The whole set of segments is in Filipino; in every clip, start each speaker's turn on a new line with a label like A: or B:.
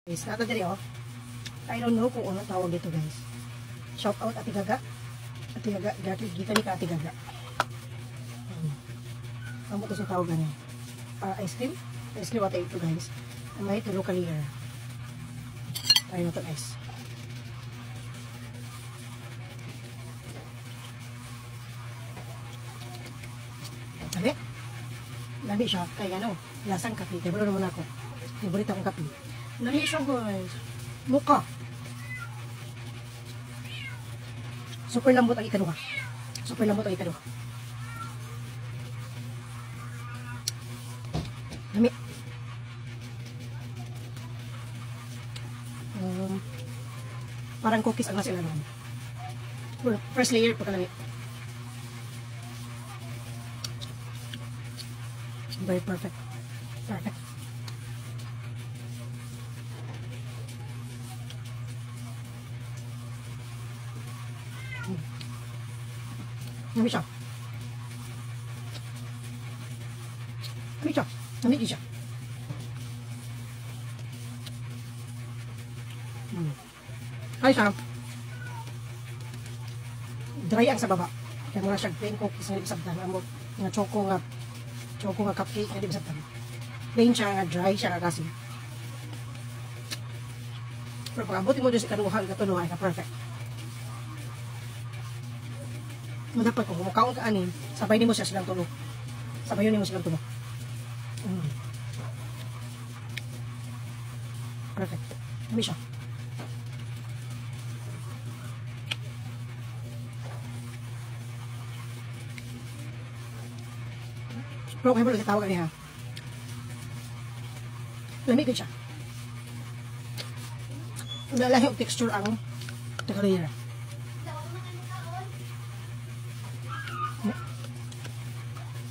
A: Guys, nato diri oh. I don't know kung ano tawag dito guys. Shout out Ate Gaga. Ate Gaga, gita ni ka Ate Gaga. Amo to sa tawag niya. Ice cream. Ice cream ata ito guys. May tulo ka layer. Try na to guys. Sabi? Lami siya. Kaya ano, lasang kape. Tiburo naman ako. Favorite akong kape. Lami siya guys. Mukha. Super lambot ang ikaduha. Super lambot ang ikaduha. Lami. Parang cookies ang nasa ilalim. First layer pagkalami. Very perfect. Perfect. Lami siya. Lami siya. Lami din siya. Ay siya. Dry ang sa baba. Kaya muna siya plain cookies nga ibisabtan. Amo nga choco nga cupcake nga ibisabtan. Plain siya nga dry siya nga kasi. Pero pag abutin mo doon sa kanuhan katunuhan na perfect. Dapat kung kumakaon ka anin, sabay din mo siya silang tulog. Sabay yun mo silang tulog. Perfect. Dami siya. Pero kayo mo tawag niya. Lamig din siya. Lalahi yung texture ang tagalera.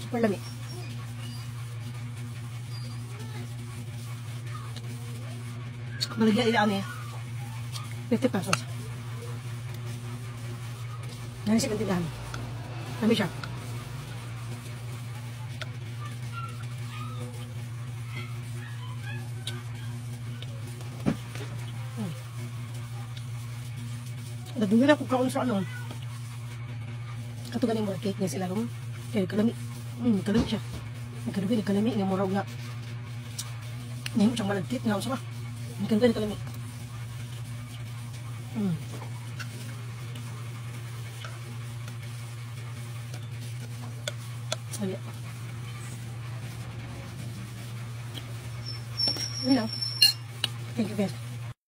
A: Super lamig. Malagyan ilaan eh. 50 pesos. Nanisip ang tindahan. Lamig siya. Nadugan ako kaon sa ano. Kato ganing mga cake niya sila ron. Kaya kalami. Kalami siya. Nagkadugan, kalami. Nga muraw nga. Ngayon mo siyang malagkit. Nga usama. Nagkadugan, kalami. Sabi. Yun lang. Thank you guys.